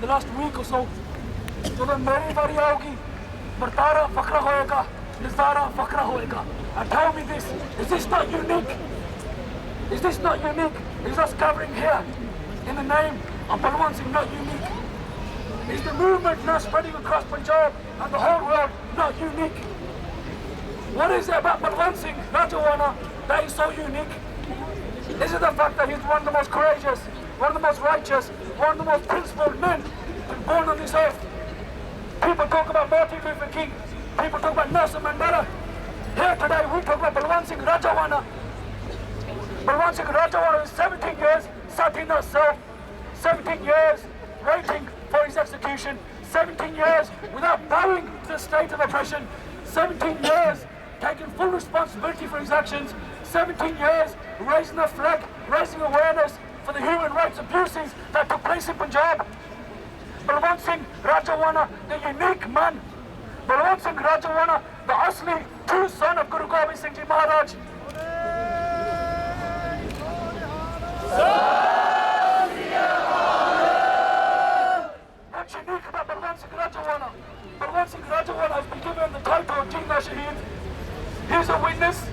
the last week or so, जब मेरी बारी आओगी, बरतारा फकरा होएगा, निज़ारा फकरा होएगा. And tell me this, is this not unique? Is this not unique? Is us gathering here in the name of Balwant Singh not unique? Is the movement now spreading across Punjab and the whole world not unique? What is it about Balwant Singh, Rajoana, that is so unique? Is it the fact that he's one of the most courageous, one of the most righteous, one of the most principled men born on this earth? People talk about Martin Luther King, people talk about Nelson Mandela. Here today we talk about Balwant Singh Rajoana. Balwant Singh Rajoana is 17 years sat in that cell, 17 years waiting for his execution, 17 years without bowing to the state of oppression, 17 years taking full responsibility for his actions, 17 years raising the flag, raising awareness for the human rights abuses that took place in Punjab. Balwant Singh Rajoana, the unique man. Balwant Singh Rajoana, the asli true son of Guru Gobind Singh Ji Maharaj. What's unique about Balwant Singh Rajoana? Balwant Singh Rajoana has been given the title of Jina Shaheed. He's a witness.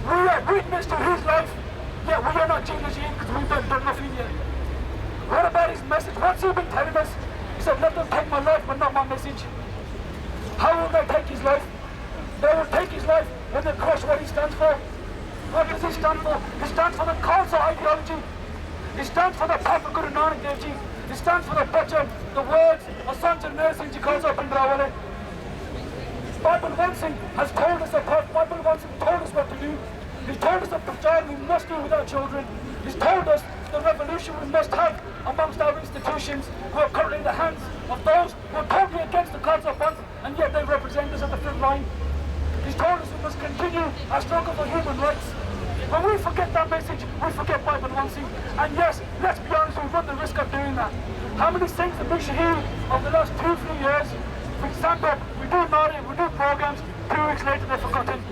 We are witness to his life. Yet we are not Jina Shaheed because we've done nothing yet. What about his message? What's he been telling us? He said, let them take my life but not my message. How will they take his life? They will take his life when they crush what he stands for. What does he stand for? He stands for the Khalsa ideology. He stands for the path of Guru Nanak Dev Ji. He stands for the bachchan, the words of Sant Jarnail Singh Ji Khalsa Pandrawale. Bhai Balwant Singh has told us apart. Bhai Balwant Singh told us what to do. He's told us that Punjab we must do without children. He's told us the revolution we must have amongst our institutions who are currently in the hands of those who are totally against the Khalsa Panth and yet they represent us at the front line. He's told us we must continue our struggle for human rights. When we forget that message, we forget Bhai Balwant Singh. And yes, let's be honest, we run the risk of doing that. How many things have been shaheed over the last 2-3 years? We stand up, we do Nari, we do programs, 2 weeks later they're forgotten.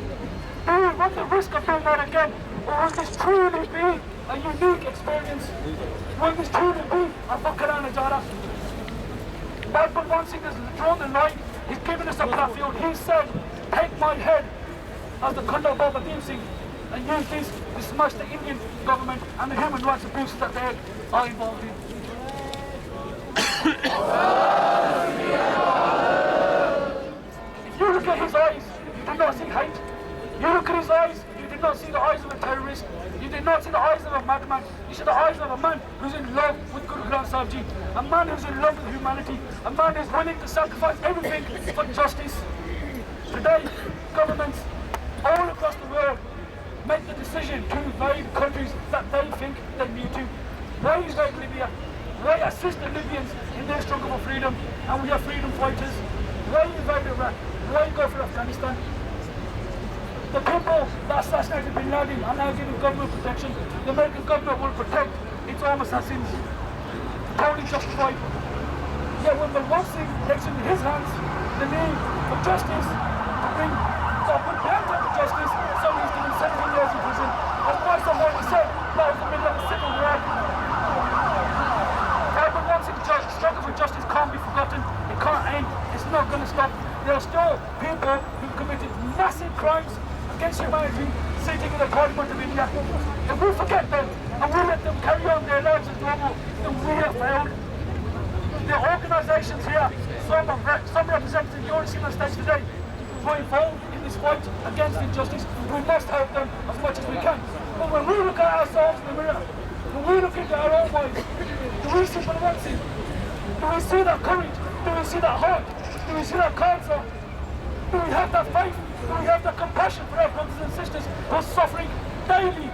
Do we run the risk of doing that again? Or will this truly be a unique experience? Will this truly be a Fakra Najara? Bhai Balwant Singh has drawn the line, he's given us a platform. He said, take my head as the Khanda Baba Deep Singh and use this to smash the Indian government and the human rights abuses that they are involved in. If you look at his eyes, you do not see hate. You look at his eyes, you did not see the eyes of a terrorist. You did not see the eyes of a madman. You see the eyes of a man who's in love with Guru Granth Sahib Ji, a man who's in love with humanity, a man who's willing to sacrifice everything for justice. Today, governments all across the world make the decision to invade countries that they think they need to. Why invade Libya? Why assist the Libyans in their struggle for freedom? And we are freedom fighters. Why invade Iraq? Why go for Afghanistan? The people that assassinated Bin Laden are now giving government protection. The American government will protect its own assassins. Totally justified. Yet when Balwant Singh takes in his hands the need for justice, to bring down to justice, so he's given 17 years in prison. As Vice already said, that was the middle of the Civil War. Bhai Balwant Singh's struggle for justice can't be forgotten. It can't end. It's not going to stop. There are still people who've committed massive crimes against humanity sitting in the Parliament of India. If we forget them and we let them carry on their lives as normal, then we have failed. The organisations here, some representatives you already see on the stage today, who are involved in this fight against injustice. We must help them as much as we can. But when we look at ourselves in the mirror, when we look into our own minds, do we see Balwant Singh? Do we see that courage? Do we see that heart? Do we see that cancer? Do we have that faith? Do we have that compassion for our brothers and sisters who are suffering daily?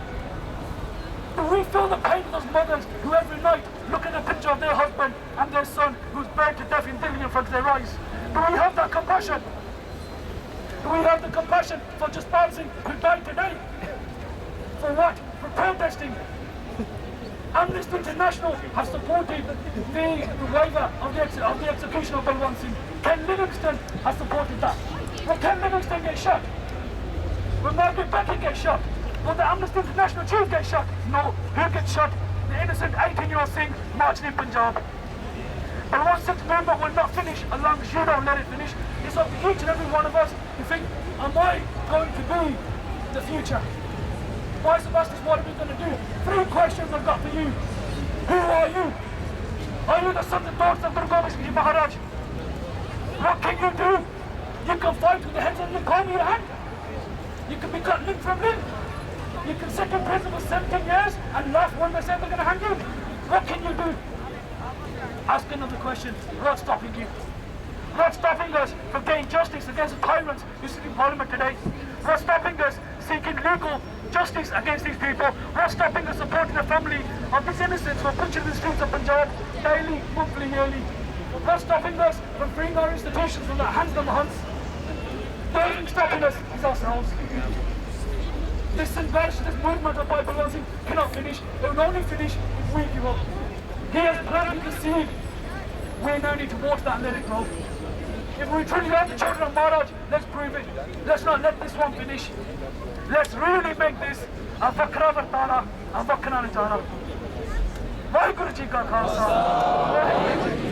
Do we feel the pain of those mothers who every night look at a picture of their husband and their son who's burned to death in Delhi in front of their eyes? Do we have that compassion? Do we have the compassion for Jaspal Singh who died today? For what? For protesting. Amnesty International has supported the waiver of the execution of Balwant Singh. Ken Livingston has supported that. Will Ken Livingston get shot? Will Margaret Beckett get shot? Will the Amnesty International chief get shot? No. Who gets shot? The innocent 18-year-old Singh marching in Punjab. Balwant Singh's movement will not finish as long as you don't let it finish. It's up to each and every one of us to think, am I going to be the future? Why, Sebastian, what are we going to do? 3 questions I've got for you. Who are you? Are you the sons and daughters of Guru Gobind Singh Ji Maharaj? What can you do? You can fight with the heads of your comb in your hand. You can be cut limb from limb. You can sit in prison for 17 years and laugh when they say they're going to hang you. What can you do? Ask another question. What's stopping you? What's stopping us from getting justice against the tyrants who sit in Parliament today? What's stopping us seeking legal justice against these people? What's stopping us supporting the family of these innocents who are butchered in the streets of Punjab daily, monthly, yearly? What's stopping us from freeing our institutions from the hands of the hunts? The only thing stopping us is ourselves. This invasion, this movement of Bhai Balwant Singh cannot finish. It will only finish if we give up. He has planted the seed. We now need to water that and let it grow. If we truly love the children of Maharaj, let's prove it. Let's not let this one finish. Let's really make this a vakra vartana, a vakna najana. Vaheguru Ji Ka Khalsa.